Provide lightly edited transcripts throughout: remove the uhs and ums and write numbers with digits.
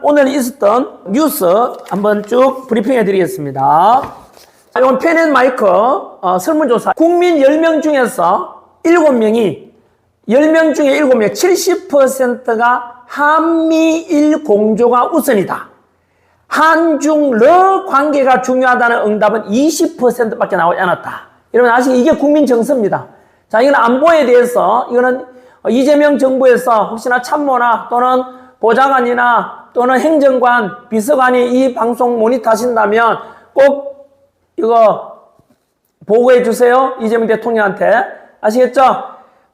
오늘 있었던 뉴스 한번 쭉 브리핑해 드리겠습니다. 이건 펜앤마이크 설문조사. 국민 10명 중에서 7명이 10명 중에 7명 70%가 한미일 공조가 우선이다. 한중러 관계가 중요하다는 응답은 20%밖에 나오지 않았다. 여러분 아시죠? 이게 국민 정서입니다. 자, 이건 안보에 대해서 이거는 이재명 정부에서 혹시나 참모나 또는 보좌관이나 또는 행정관, 비서관이 이 방송 모니터 하신다면 꼭 이거 보고해 주세요. 이재명 대통령한테. 아시겠죠?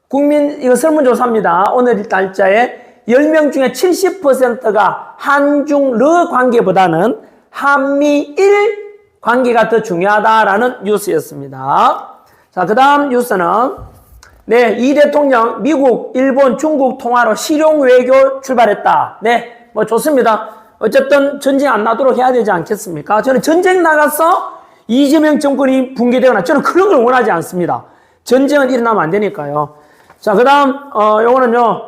국민, 이거 설문조사입니다. 오늘 날짜에 10명 중에 70%가 한중러 관계보다는 한미일 관계가 더 중요하다라는 뉴스였습니다. 자, 그 다음 뉴스는 네, 이 대통령 미국, 일본, 중국 통화로 실용 외교 출발했다. 네, 뭐 좋습니다. 어쨌든 전쟁 안 나도록 해야 되지 않겠습니까? 저는 전쟁 나가서 이재명 정권이 붕괴되거나 저는 그런 걸 원하지 않습니다. 전쟁은 일어나면 안 되니까요. 자, 그 다음 요거는요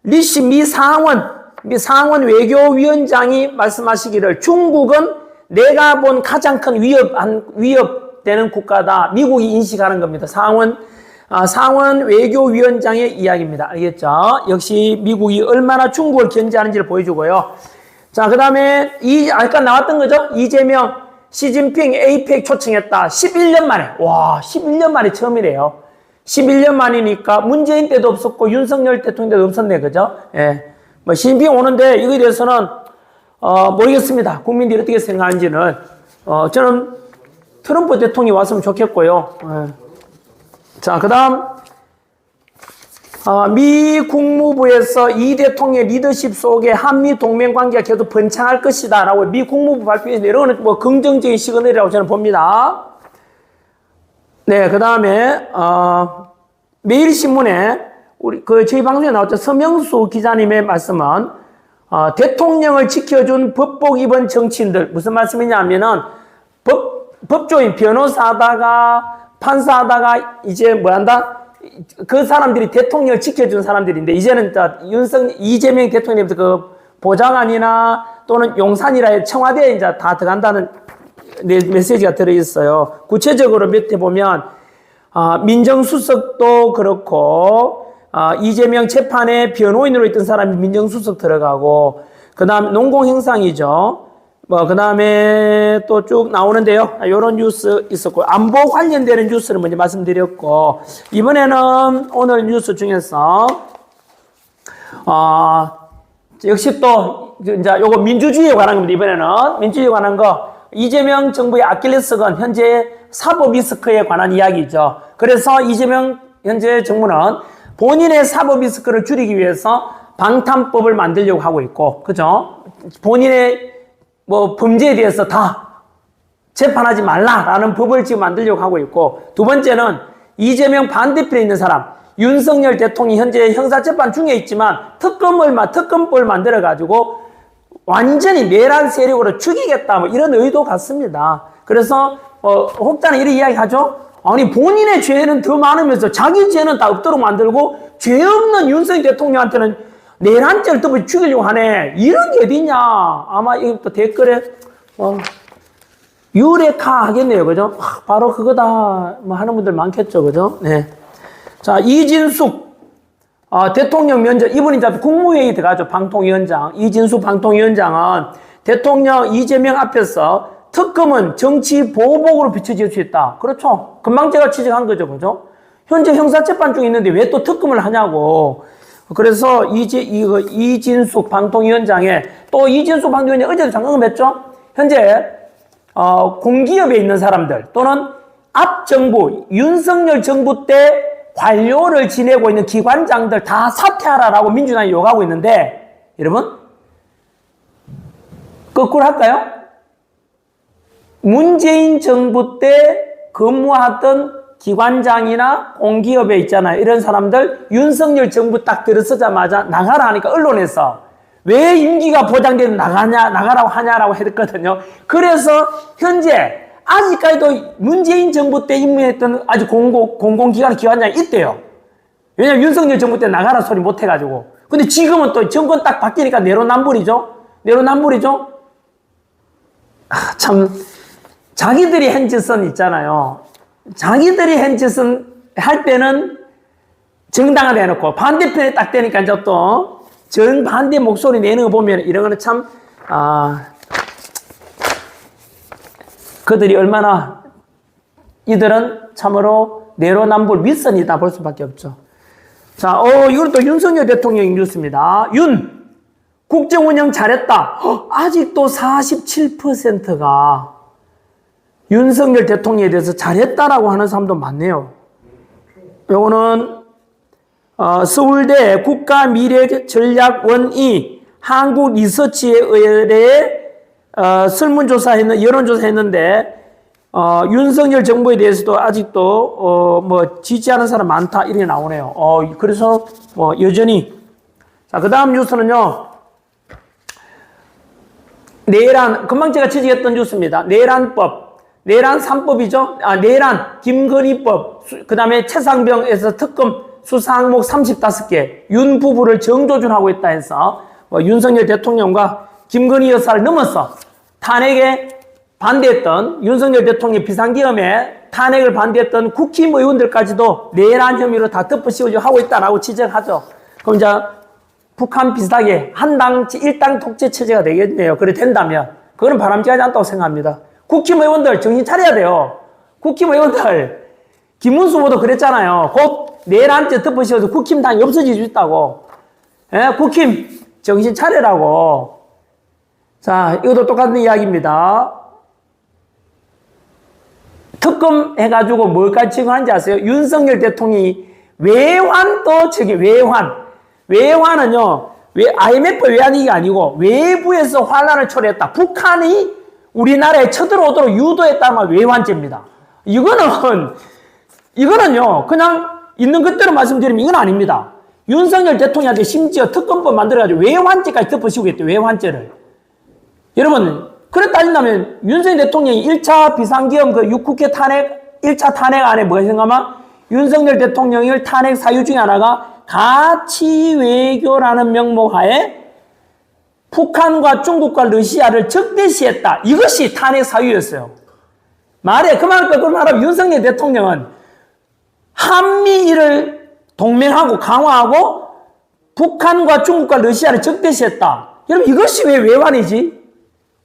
리시 미 상원 외교위원장이 말씀하시기를 중국은 내가 본 가장 큰 위협되는 국가다. 미국이 인식하는 겁니다. 상원 외교위원장의 이야기입니다. 알겠죠? 역시 미국이 얼마나 중국을 견제하는지를 보여주고요. 자, 그 다음에 아까 나왔던 거죠? 이재명, 시진핑 APEC 초청했다. 11년 만에. 와, 11년 만에 처음이래요. 11년 만이니까 문재인 때도 없었고 윤석열 대통령 때도 없었네. 그죠? 예. 뭐 시진핑 오는데 이거에 대해서는 모르겠습니다. 국민들이 어떻게 생각하는지는. 저는 트럼프 대통령이 왔으면 좋겠고요. 예. 자, 그 다음, 미 국무부에서 이 대통령의 리더십 속에 한미 동맹 관계가 계속 번창할 것이다. 라고 미 국무부 발표했는데, 이런 거는 뭐 긍정적인 시그널이라고 저는 봅니다. 네, 그 다음에, 매일신문에, 저희 방송에 나왔던 서명수 기자님의 말씀은, 대통령을 지켜준 법복 입은 정치인들, 무슨 말씀이냐면은, 법조인, 변호사하다가, 판사하다가 이제 뭐 한다? 그 사람들이 대통령을 지켜준 사람들인데 이제는 이재명 대통령부터 그 보좌관이나 또는 용산이라 청와대에 이제 다 들어간다는 메시지가 들어있어요. 구체적으로 밑에 보면 민정수석도 그렇고 이재명 재판에 변호인으로 있던 사람이 민정수석 들어가고 그 다음 농공행상이죠. 그 다음에 또 쭉 나오는데요. 요런 뉴스 있었고, 안보 관련되는 뉴스를 먼저 말씀드렸고, 이번에는 오늘 뉴스 중에서, 역시 또, 이제 요거 민주주의에 관한 겁니다. 이번에는. 민주주의에 관한 거, 이재명 정부의 아킬레스건, 현재 사법 리스크에 관한 이야기죠. 그래서 이재명 현재 정부는 본인의 사법 리스크를 줄이기 위해서 방탄법을 만들려고 하고 있고, 그죠? 본인의 범죄에 대해서 다 재판하지 말라라는 법을 지금 만들려고 하고 있고, 두 번째는 이재명 반대편에 있는 사람, 윤석열 대통령이 현재 형사재판 중에 있지만 특검법을 만들어가지고 완전히 내란 세력으로 죽이겠다, 뭐 이런 의도 같습니다. 그래서, 혹자는 이런 이야기 하죠? 아니, 본인의 죄는 더 많으면서 자기 죄는 다 없도록 만들고, 죄 없는 윤석열 대통령한테는 내란죄를 또 죽이려고 하네. 이런 게 어딨냐. 아마 이것도 댓글에, 유레카 하겠네요. 그죠? 바로 그거다. 뭐 하는 분들 많겠죠. 그죠? 네. 자, 이진숙, 대통령 면접, 이분이 이제 국무회의 들어가죠. 방통위원장. 이진숙 방통위원장은 대통령 이재명 앞에서 특검은 정치 보복으로 비춰질 수 있다. 그렇죠. 금방 제가 지적한 거죠. 그죠? 현재 형사재판 중에 있는데 왜 또 특검을 하냐고. 그래서 이진숙 방통위원장의 또 이진숙 방통위원장 어제도 잠깐 했죠. 현재 공기업에 있는 사람들 또는 앞 정부 윤석열 정부 때 관료를 지내고 있는 기관장들 다 사퇴하라라고 민주당이 요구하고 있는데 여러분 거꾸로 할까요? 문재인 정부 때 근무하던 기관장이나 공기업에 있잖아요. 이런 사람들 윤석열 정부 딱 들어서자마자 나가라 하니까 언론에서 왜 임기가 보장되는 나가라고 하냐라고 했거든요. 그래서 현재 아직까지도 문재인 정부 때 임명했던 아주 공공기관 기관장이 있대요. 왜냐면 윤석열 정부 때 나가라 소리 못 해가지고. 근데 지금은 또 정권 딱 바뀌니까 내로남불이죠. 내로남불이죠. 참 자기들이 한 짓은 있잖아요. 자기들이 한 짓은 할 때는 정당화돼 해놓고 반대편에 딱 되니까 이제 또 정반대 목소리 내는 거 보면 이런 거는 참 그들이 얼마나 이들은 참으로 내로남불 윗선이다 볼 수밖에 없죠. 자, 이건 또 윤석열 대통령 뉴스입니다. 국정 운영 잘했다. 아직도 47%가 윤석열 대통령에 대해서 잘했다라고 하는 사람도 많네요. 요거는 서울대 국가미래전략원이 한국리서치에 의뢰 여론조사했는데 윤석열 정부에 대해서도 아직도 지지하는 사람 많다 이렇게 나오네요. 그래서 여전히 자, 그다음 뉴스는요. 내란 금방 제가 지적했던 뉴스입니다. 내란 3법이죠. 내란 김건희법 그다음에 최상병에서 특검 수사 항목 35개 윤 부부를 정조준하고 있다 해서 윤석열 대통령과 김건희 여사를 넘어서 탄핵에 반대했던 윤석열 대통령 비상계엄에 탄핵을 반대했던 국힘 의원들까지도 내란 혐의로 다 덮어씌우려 하고 있다라고 지적하죠. 그럼 이제 북한 비슷하게 한당 일당 독재 체제가 되겠네요. 그래 된다면 그거는 바람직하지 않다고 생각합니다. 국힘 의원들 정신 차려야 돼요. 국힘 의원들 김문수 후보도 그랬잖아요. 곧 내란죄 덮어씌워서 국힘당이 없어질 수 있다고. 국힘 정신 차려라고. 자, 이것도 똑같은 이야기입니다. 특검 해가지고 뭘까지 증언한지 아세요? 윤석열 대통령이 외환도 외환은요, IMF 외환이 아니고 외부에서 환란을 초래했다. 북한이 우리나라에 쳐들어오도록 유도했다는 외환죄입니다. 이거는요, 그냥 있는 그대로 말씀드리면 이건 아닙니다. 윤석열 대통령한테 심지어 특검법 만들어가지고 외환죄까지 덮어씌우겠대요, 외환죄를. 여러분, 그래 따진다면 윤석열 대통령이 1차 비상계엄 그 6국회 탄핵, 1차 탄핵안에 뭐가 있는가만 윤석열 대통령을 탄핵 사유 중에 하나가 가치 외교라는 명목하에 북한과 중국과 러시아를 적대시했다. 이것이 탄핵 사유였어요. 그만하면 윤석열 대통령은 한미일을 동맹하고 강화하고 북한과 중국과 러시아를 적대시했다. 여러분 이것이 왜 외환이지?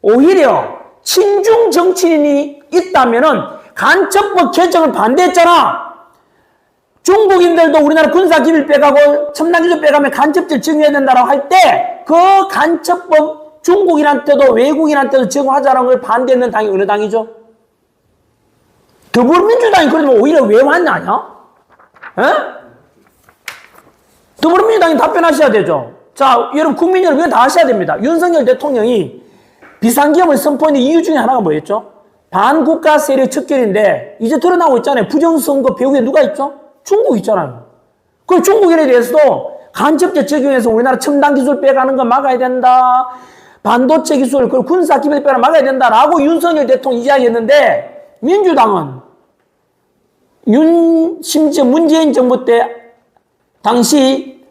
오히려 친중 정치인이 있다면은 간첩법 개정을 반대했잖아. 중국인들도 우리나라 군사기밀 빼가고 첨단기술 빼가면 간첩죄 적용해야 된다고 할 때 그 간첩법 중국인한테도 외국인한테도 적용하자는 걸 반대했는 당이 어느 당이죠? 더불어민주당이 그러면 오히려 외환 아니야? 더불어민주당이 답변하셔야 되죠. 자, 여러분 국민 여러분 다 하셔야 됩니다. 윤석열 대통령이 비상계엄을 선포하는 이유 중에 하나가 뭐였죠? 반국가 세력 척결인데 이제 드러나고 있잖아요. 부정선거 배후에 누가 있죠? 중국 있잖아요. 그럼 중국인에 대해서도 간첩죄 적용해서 우리나라 첨단 기술 빼가는 거 막아야 된다. 반도체 기술, 그리고 군사 기밀 빼가는 거 막아야 된다라고 윤석열 대통령이 이야기했는데 민주당은 심지어 문재인 정부 때 당시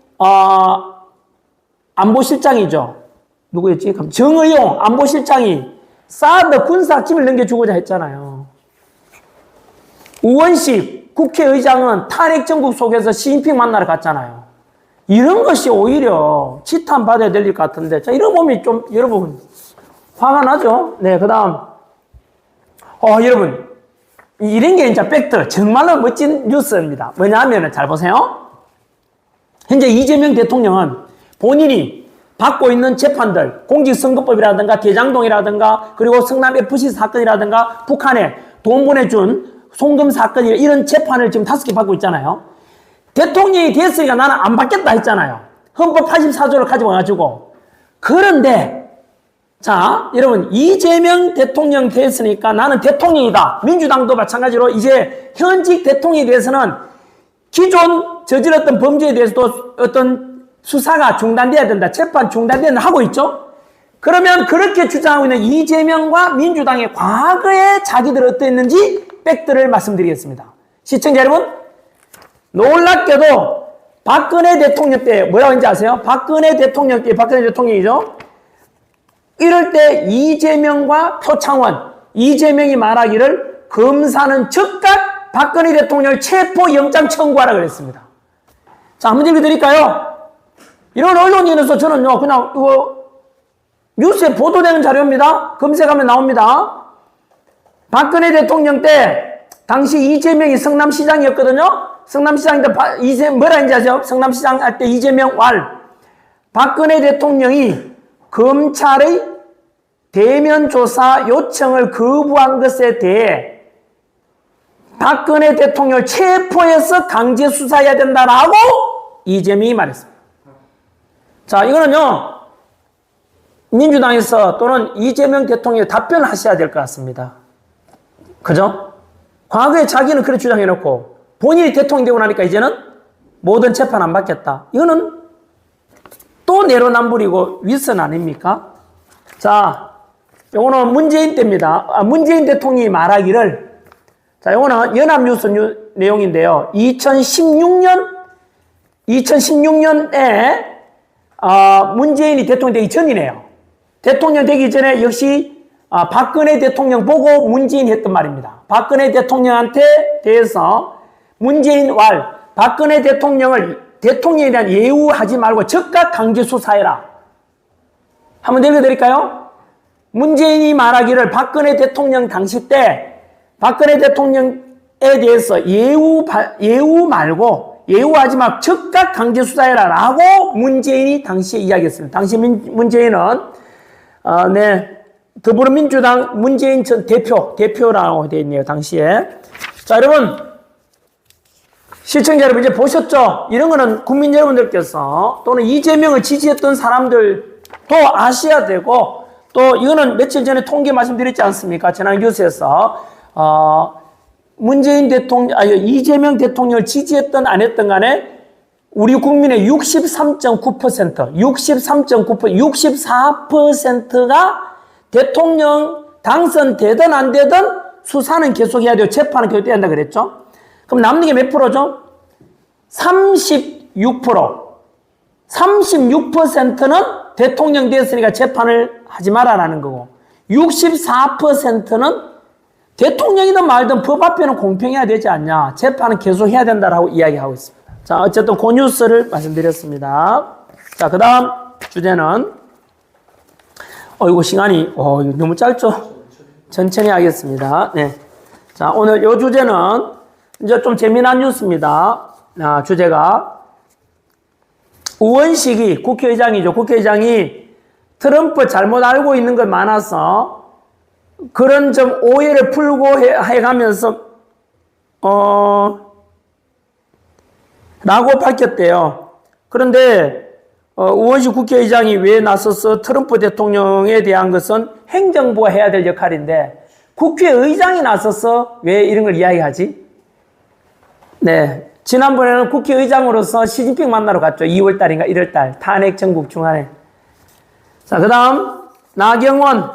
안보실장이죠. 누구였지? 정의용 안보실장이 사드 군사 기밀 넘겨주고자 했잖아요. 우원식 국회의장은 탄핵 정국 속에서 시진핑 만나러 갔잖아요. 이런 것이 오히려 지탄받아야 될 일 같은데, 자, 이런 몸이 좀, 여러분, 화가 나죠? 네, 그 다음. 여러분, 이런 게 진짜 팩트, 정말로 멋진 뉴스입니다. 뭐냐 하면은, 잘 보세요. 현재 이재명 대통령은 본인이 받고 있는 재판들, 공직선거법이라든가 대장동이라든가 그리고 성남FC 사건이라든가 북한에 돈 보내준 송금 사건이 이런 재판을 지금 5개 받고 있잖아요. 대통령이 됐으니까 나는 안 받겠다 했잖아요. 헌법 84조를 가지고 와가지고. 그런데 자, 여러분 이재명 대통령 됐으니까 나는 대통령이다. 민주당도 마찬가지로 이제 현직 대통령에 대해서는 기존 저질렀던 범죄에 대해서도 어떤 수사가 중단돼야 된다. 재판 중단돼야 된다 하고 있죠. 그러면 그렇게 주장하고 있는 이재명과 민주당의 과거에 자기들 어땠는지 팩트를 말씀드리겠습니다. 시청자 여러분, 놀랍게도 박근혜 대통령 때 뭐라고 했는지 아세요? 박근혜 대통령 때, 박근혜 대통령이죠. 이럴 때 이재명과 표창원, 이재명이 말하기를 검사는 즉각 박근혜 대통령을 체포영장 청구하라 그랬습니다. 자, 한번 읽어드릴까요? 이런 언론인에서 저는요, 그냥 이거 뉴스에 보도되는 자료입니다. 검색하면 나옵니다. 박근혜 대통령 때 당시 이재명이 성남시장이었거든요. 성남시장 때 뭐라 했는지 아세요? 성남시장 할 때 이재명 왈. 박근혜 대통령이 검찰의 대면 조사 요청을 거부한 것에 대해 박근혜 대통령을 체포해서 강제 수사해야 된다라고 이재명이 말했습니다. 자, 이거는요, 민주당에서 또는 이재명 대통령이 답변하셔야 될 것 같습니다. 그죠? 과거에 자기는 그렇게 주장해놓고 본인이 대통령 되고 나니까 이제는 모든 재판 안 받겠다. 이거는 또 내로남불이고 윗선 아닙니까? 자, 요거는 문재인 때입니다. 문재인 대통령이 말하기를, 자, 요거는 연합뉴스 내용인데요. 2016년에 문재인이 대통령 되기 전이네요. 대통령 되기 전에 역시 박근혜 대통령 보고 문재인이 했던 말입니다. 박근혜 대통령한테 대해서 문재인 왈, 박근혜 대통령을 대통령에 대한 예우하지 말고 즉각 강제 수사해라. 한번 읽어드릴까요? 문재인이 말하기를 박근혜 대통령 당시 때 박근혜 대통령에 대해서 예우 말고 예우하지 말고 즉각 강제 수사해라 라고 문재인이 당시에 이야기했습니다. 당시 문재인은 더불어민주당 문재인 전 대표라고 되어 있네요. 당시에. 자, 여러분, 시청자 여러분 이제 보셨죠? 이런 거는 국민 여러분들께서 또는 이재명을 지지했던 사람들도 아셔야 되고, 또 이거는 며칠 전에 통계 말씀드렸지 않습니까? 지난 뉴스에서 문재인 대통령, 이재명 대통령을 지지했던 안 했던 간에 우리 국민의 63.9%, 64%가 대통령 당선되든 안 되든 수사는 계속해야 돼요. 재판은 계속해야 된다 그랬죠. 그럼 남는 게 몇 프로죠? 36%. 36%는 대통령 됐으니까 재판을 하지 말아라는 거고, 64%는 대통령이든 말든 법 앞에는 공평해야 되지 않냐. 재판은 계속 해야 된다라고 이야기하고 있습니다. 자, 어쨌든 그 뉴스를 말씀드렸습니다. 자, 그 다음 주제는, 이거 시간이, 이거 너무 짧죠? 천천히 하겠습니다. 네. 자, 오늘 이 주제는 이제 좀 재미난 뉴스입니다. 주제가 우원식이 국회의장이죠. 국회의장이 트럼프 잘못 알고 있는 걸 많아서 그런 좀 오해를 풀고 해가면서 라고 밝혔대요. 그런데 우원식 국회의장이 왜 나서서 트럼프 대통령에 대한 것은 행정부가 해야 될 역할인데 국회의장이 나서서 왜 이런 걸 이야기하지? 네, 지난번에는 국회의장으로서 시진핑 만나러 갔죠. 2월달인가 1월달 탄핵 전국 중간에. 자, 그 다음 나경원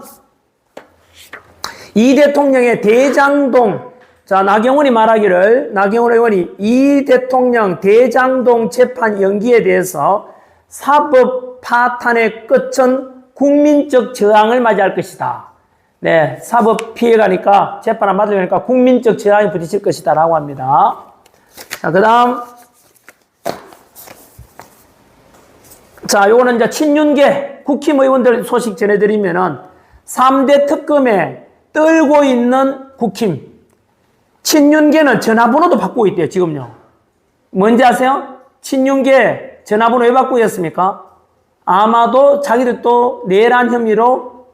이 대통령의 대장동. 자, 나경원 의원이 이 대통령 대장동 재판 연기에 대해서 사법 파탄의 끝은 국민적 저항을 맞이할 것이다. 네, 사법 피해가니까 재판 안 받으려니까 국민적 저항이 부딪힐 것이다 라고 합니다. 자, 그 다음. 자, 요거는 이제 친윤계 국힘의원들 소식 전해드리면은 3대 특검에 떨고 있는 국힘. 친윤계는 전화번호도 바꾸고 있대요, 지금요. 뭔지 아세요? 친윤계 전화번호 왜 바꾸고 있습니까? 아마도 자기들 또 내란 혐의로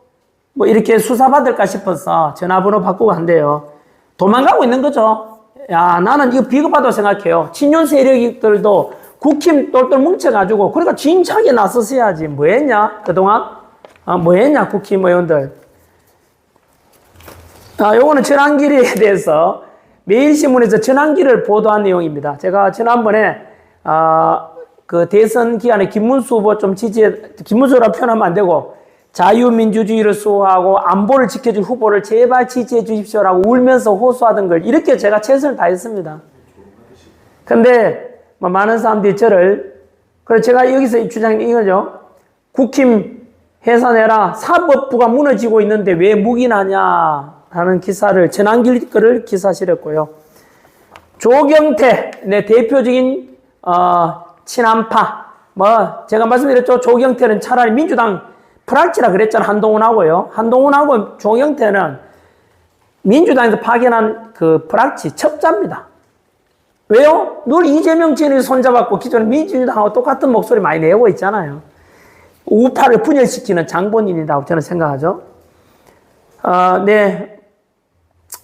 뭐 이렇게 수사받을까 싶어서 전화번호 바꾸고 한대요. 도망가고 있는 거죠. 야, 나는 이거 비겁하다고 생각해요. 친윤 세력들도 국힘 똘똘 뭉쳐가지고, 그러니까 진작에 나섰어야지. 뭐 했냐? 그동안? 뭐 했냐? 국힘 의원들. 요거는 전환길에 대해서 매일신문에서 전환길을 보도한 내용입니다. 제가 지난번에, 그 대선 기간에 김문수 후보 김문수라고 표현하면 안 되고, 자유민주주의를 수호하고 안보를 지켜줄 후보를 제발 지지해 주십시오라고 울면서 호소하던 걸 이렇게 제가 최선을 다했습니다. 근데 뭐 많은 사람들이 저를, 그래서 제가 여기서 주장이 이거죠. 국힘 해산해라. 사법부가 무너지고 있는데 왜 묵인하냐 하는 기사를, 전환길 거를 기사 실었고요. 조경태, 네, 대표적인, 친한파. 뭐, 제가 말씀드렸죠. 조경태는 차라리 민주당 프락치라 그랬잖아. 한동훈하고요. 한동훈하고 조경태는 민주당에서 파견한 그 프락치 첩자입니다. 왜요? 늘 이재명 지인을 손잡았고 기존에 민주당하고 똑같은 목소리 많이 내고 있잖아요. 우파를 분열시키는 장본인이라고 저는 생각하죠. 네.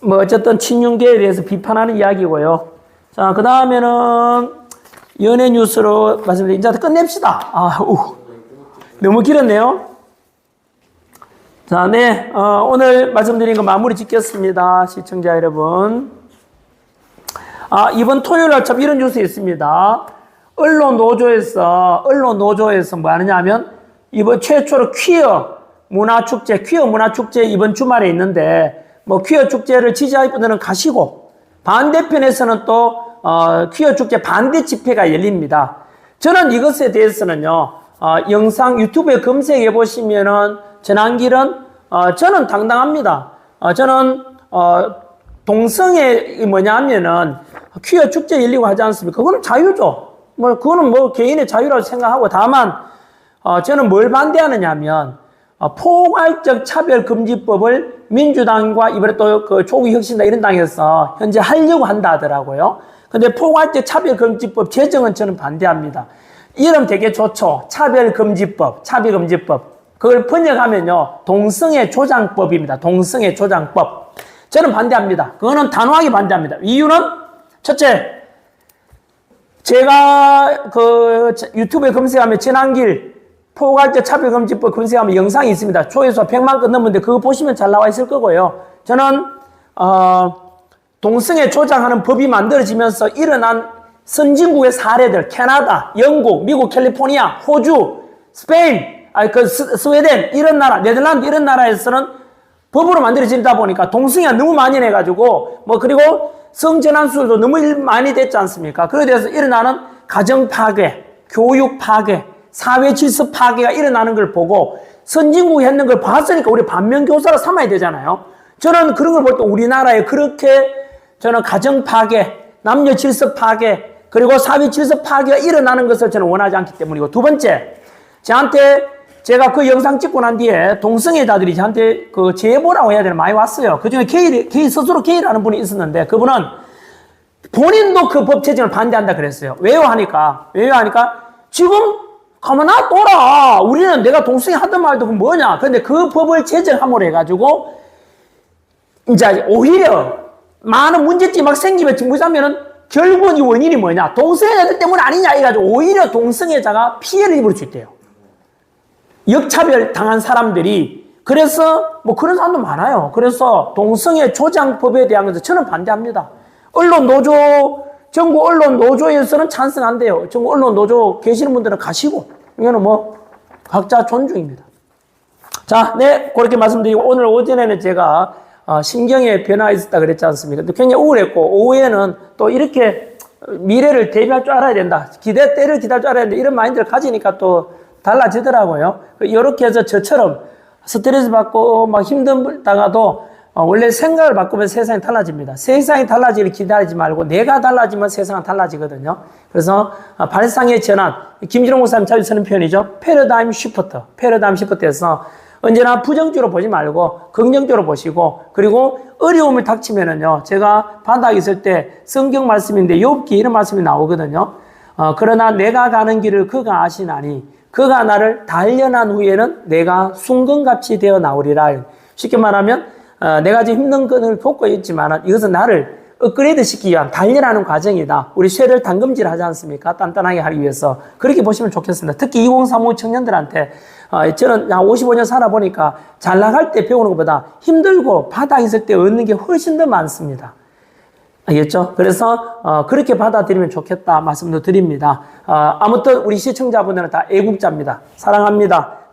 뭐 어쨌든 친윤계에 대해서 비판하는 이야기고요. 자, 그 다음에는 연예 뉴스로 말씀드리면 이제 끝냅시다. 너무 길었네요. 자, 네. 오늘 말씀드린 거 마무리 짓겠습니다. 시청자 여러분. 이번 토요일 날 참 이런 뉴스 있습니다. 언론노조에서 뭐 하느냐 하면 이번 최초로 퀴어 문화축제 이번 주말에 있는데 뭐 퀴어 축제를 지지할 분들은 가시고 반대편에서는 또 퀴어 축제 반대 집회가 열립니다. 저는 이것에 대해서는요, 영상 유튜브에 검색해 보시면은 전환길은 저는 당당합니다. 저는 동성애 뭐냐 하면은 퀴어 축제 열리고 하지 않습니까? 그거는 자유죠. 뭐 그거는 뭐 개인의 자유라고 생각하고, 다만 저는 뭘 반대하느냐 하면 포괄적 차별금지법을 민주당과 이번에 또 그 조국혁신당 이런 당에서 현재 하려고 한다 하더라고요. 근데 포괄적 차별금지법 제정은 저는 반대합니다. 이름 되게 좋죠. 차별금지법. 그걸 번역하면요, 동성애 조장법입니다. 동성애 조장법. 저는 반대합니다. 그거는 단호하게 반대합니다. 이유는 첫째, 제가 그 유튜브에 검색하면 전환길 포괄적 차별금지법 검색하면 영상이 있습니다. 조회수 100만 건 넘는데 그거 보시면 잘 나와 있을 거고요. 저는 동성애 조장하는 법이 만들어지면서 일어난 선진국의 사례들, 캐나다, 영국, 미국, 캘리포니아, 호주, 스페인, 스웨덴 이런 나라, 네덜란드 이런 나라에서는 법으로 만들어진다 보니까 동성애가 너무 만연해가지고 뭐 그리고 성전환 수도 너무 많이 됐지 않습니까? 그래 대해서 일어나는 가정 파괴, 교육 파괴, 사회 질서 파괴가 일어나는 걸 보고 선진국이 했는 걸 봤으니까 우리 반면교사로 삼아야 되잖아요. 저는 그런 걸 볼 때 우리나라에 그렇게 저는 가정 파괴, 남녀 질서 파괴, 그리고 사회 질서 파괴가 일어나는 것을 저는 원하지 않기 때문이고, 두 번째, 제가 그 영상 찍고 난 뒤에 동성애자들이 저한테 그 제보라고 해야 되나 많이 왔어요. 그 중에 게이 스스로 게이라는 분이 있었는데 그분은 본인도 그 법 제정을 반대한다 그랬어요. 왜요 하니까 지금 가만 놔둬라. 우리는 내가 동성애 하든 말든 그 뭐냐. 그런데 그 법을 제정함으로 해가지고 이제 오히려 많은 문제점이 막 생기면 뭐냐면은 결국은 이 원인이 뭐냐. 동성애자들 때문 아니냐 해가지고 오히려 동성애자가 피해를 입을 수 있대요. 역차별 당한 사람들이. 그래서 뭐 그런 사람도 많아요. 그래서 동성애 조장법에 대한 것을 저는 반대합니다. 전국 언론노조에서는 찬성한대요. 전국 언론노조 계시는 분들은 가시고, 이거는 뭐 각자 존중입니다. 자, 네, 그렇게 말씀드리고, 오늘 오전에는 제가 심경의 변화가 있었다 그랬지 않습니까? 굉장히 우울했고, 오후에는 또 이렇게 미래를 대비할 줄 알아야 된다. 때를 기다릴 줄 알아야 된다. 이런 마인드를 가지니까 또 달라지더라고요. 이렇게 해서 저처럼 스트레스 받고 막 힘들다가도 원래 생각을 바꾸면 세상이 달라집니다. 세상이 달라지길 기다리지 말고 내가 달라지면 세상은 달라지거든요. 그래서 발상의 전환, 김진홍 목사님 자주 쓰는 표현이죠. 패러다임 시프트에서 언제나 부정적으로 보지 말고 긍정적으로 보시고, 그리고 어려움을 닥치면은요, 제가 바닥에 있을 때 성경 말씀인데 욥기 이런 말씀이 나오거든요. 그러나 내가 가는 길을 그가 아시나니 그가 나를 단련한 후에는 내가 순금같이 되어 나오리라. 쉽게 말하면 내가 지금 힘든 것을 겪고 있지만 이것은 나를 업그레이드 시키기 위한 단련하는 과정이다. 우리 쇠를 당금질 하지 않습니까? 단단하게 하기 위해서. 그렇게 보시면 좋겠습니다. 특히 2035 청년들한테 저는 한 55년 살아보니까 잘 나갈 때 배우는 것보다 힘들고 바닥에 있을 때 얻는 게 훨씬 더 많습니다. 알겠죠? 그래서 그렇게 받아들이면 좋겠다 말씀도 드립니다. 아무튼 우리 시청자분들은 다 애국자입니다. 사랑합니다.